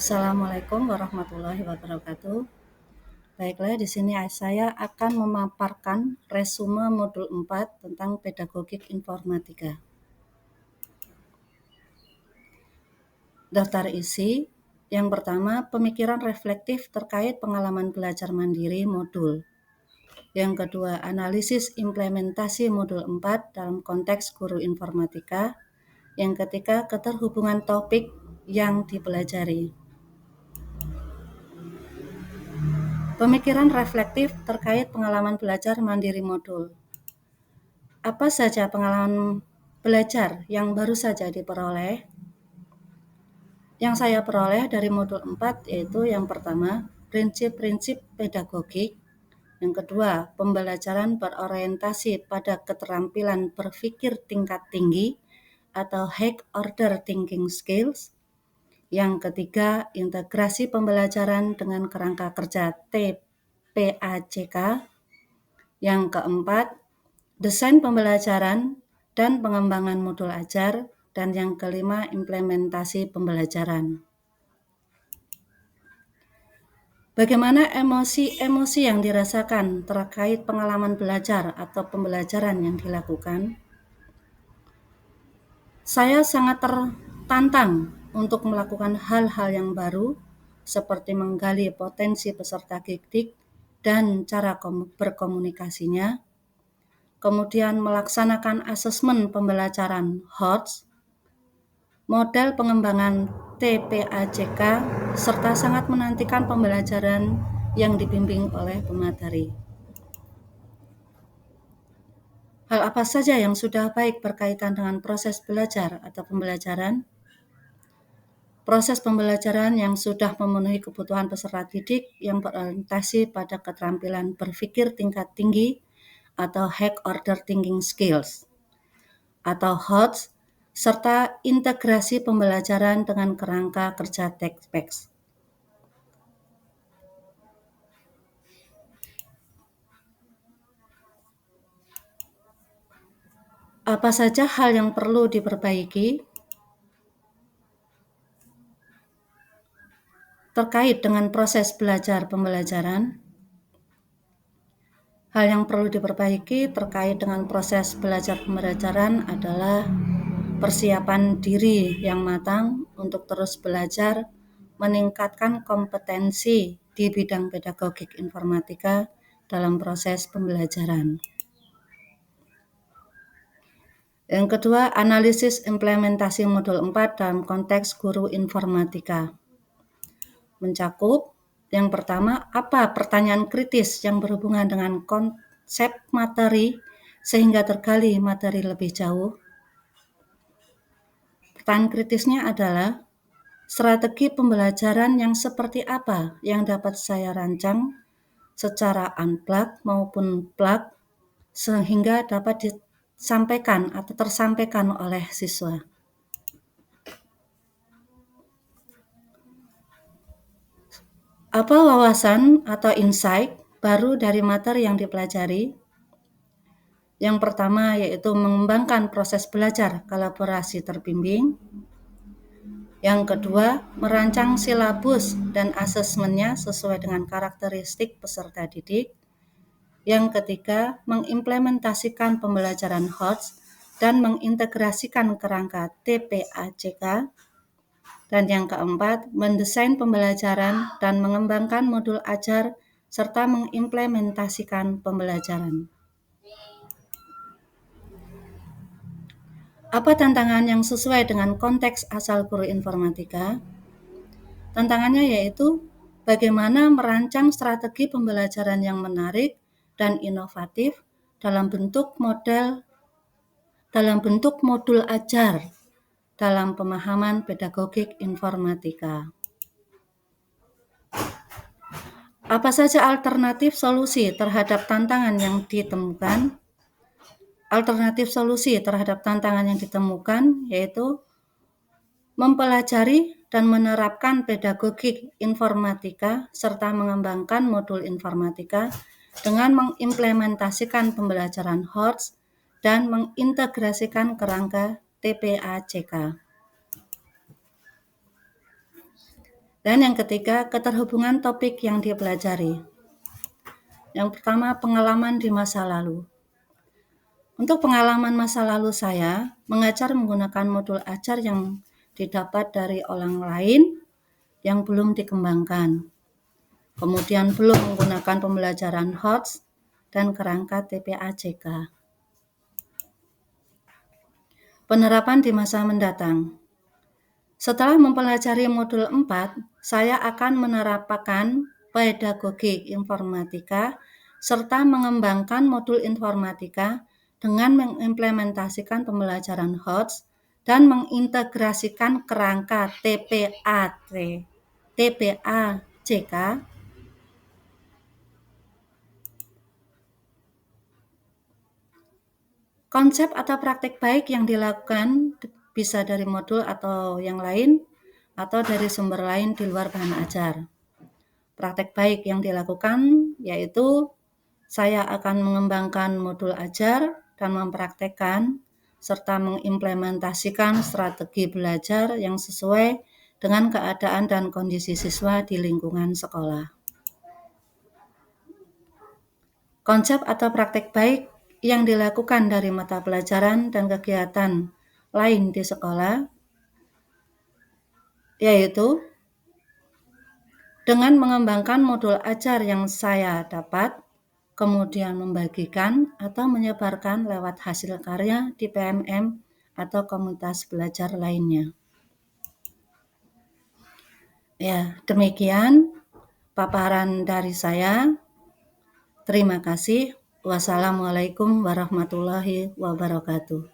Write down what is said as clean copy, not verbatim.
Assalamualaikum warahmatullahi wabarakatuh. Baiklah, di sini saya akan memaparkan resume modul 4 tentang pedagogik informatika. Daftar isi. Yang pertama, pemikiran reflektif terkait pengalaman belajar mandiri modul. Yang kedua, analisis implementasi modul 4 dalam konteks guru informatika. Yang ketiga, keterhubungan topik yang dipelajari. Pemikiran reflektif terkait pengalaman belajar mandiri modul. Apa saja pengalaman belajar yang baru saja diperoleh? Yang saya peroleh dari modul 4 yaitu yang pertama, prinsip-prinsip pedagogik. Yang kedua, pembelajaran berorientasi pada keterampilan berpikir tingkat tinggi atau high order thinking skills. Yang ketiga, integrasi pembelajaran dengan kerangka kerja TPACK. Yang keempat, desain pembelajaran dan pengembangan modul ajar. Dan yang kelima, implementasi pembelajaran. Bagaimana emosi-emosi yang dirasakan terkait pengalaman belajar atau pembelajaran yang dilakukan? Saya sangat tertantang untuk melakukan hal-hal yang baru, seperti menggali potensi peserta didik dan cara berkomunikasinya, kemudian melaksanakan asesmen pembelajaran HOTS, model pengembangan TPACK, serta sangat menantikan pembelajaran yang dibimbing oleh pemateri. Hal apa saja yang sudah baik berkaitan dengan proses belajar atau pembelajaran? Proses pembelajaran yang sudah memenuhi kebutuhan peserta didik yang berorientasi pada keterampilan berpikir tingkat tinggi atau high order thinking skills atau HOTS, serta integrasi pembelajaran dengan kerangka kerja text-based. Apa saja hal yang perlu diperbaiki terkait dengan proses belajar pembelajaran? Hal yang perlu diperbaiki terkait dengan proses belajar pembelajaran adalah persiapan diri yang matang untuk terus belajar, meningkatkan kompetensi di bidang pedagogik informatika dalam proses pembelajaran. Yang kedua, analisis implementasi modul 4 dalam konteks guru informatika. Mencakup yang pertama, apa pertanyaan kritis yang berhubungan dengan konsep materi sehingga tergali materi lebih jauh? Pertanyaan kritisnya adalah strategi pembelajaran yang seperti apa yang dapat saya rancang secara unplug maupun plug sehingga dapat disampaikan atau tersampaikan oleh siswa. Apa wawasan atau insight baru dari materi yang dipelajari? Yang pertama yaitu mengembangkan proses belajar kolaborasi terbimbing. Yang kedua, merancang silabus dan asesmennya sesuai dengan karakteristik peserta didik. Yang ketiga, mengimplementasikan pembelajaran HOTS dan mengintegrasikan kerangka TPACK. Dan yang keempat, mendesain pembelajaran dan mengembangkan modul ajar serta mengimplementasikan pembelajaran. Apa tantangan yang sesuai dengan konteks asal guru informatika? Tantangannya yaitu bagaimana merancang strategi pembelajaran yang menarik dan inovatif dalam bentuk modul ajar dalam pemahaman pedagogik informatika. Apa saja alternatif solusi terhadap tantangan yang ditemukan? Alternatif solusi terhadap tantangan yang ditemukan yaitu mempelajari dan menerapkan pedagogik informatika serta mengembangkan modul informatika dengan mengimplementasikan pembelajaran HOTS dan mengintegrasikan kerangka TPACK. Dan yang ketiga, keterhubungan topik yang dipelajari. Yang pertama, pengalaman di masa lalu. Untuk pengalaman masa lalu saya, mengajar menggunakan modul ajar yang didapat dari orang lain yang belum dikembangkan. Kemudian belum menggunakan pembelajaran HOTS dan kerangka TPAJK. Penerapan di masa mendatang. Setelah mempelajari modul 4, saya akan menerapkan pedagogi informatika serta mengembangkan modul informatika dengan mengimplementasikan pembelajaran HOTS dan mengintegrasikan kerangka TPAJK Konsep atau praktik baik yang dilakukan bisa dari modul atau yang lain atau dari sumber lain di luar bahan ajar. Praktik baik yang dilakukan yaitu saya akan mengembangkan modul ajar dan mempraktekkan serta mengimplementasikan strategi belajar yang sesuai dengan keadaan dan kondisi siswa di lingkungan sekolah. Konsep atau praktik baik yang dilakukan dari mata pelajaran dan kegiatan lain di sekolah, yaitu dengan mengembangkan modul ajar yang saya dapat, kemudian membagikan atau menyebarkan lewat hasil karya di PMM atau komunitas belajar lainnya. Ya, demikian paparan dari saya. Terima kasih. Wassalamualaikum warahmatullahi wabarakatuh.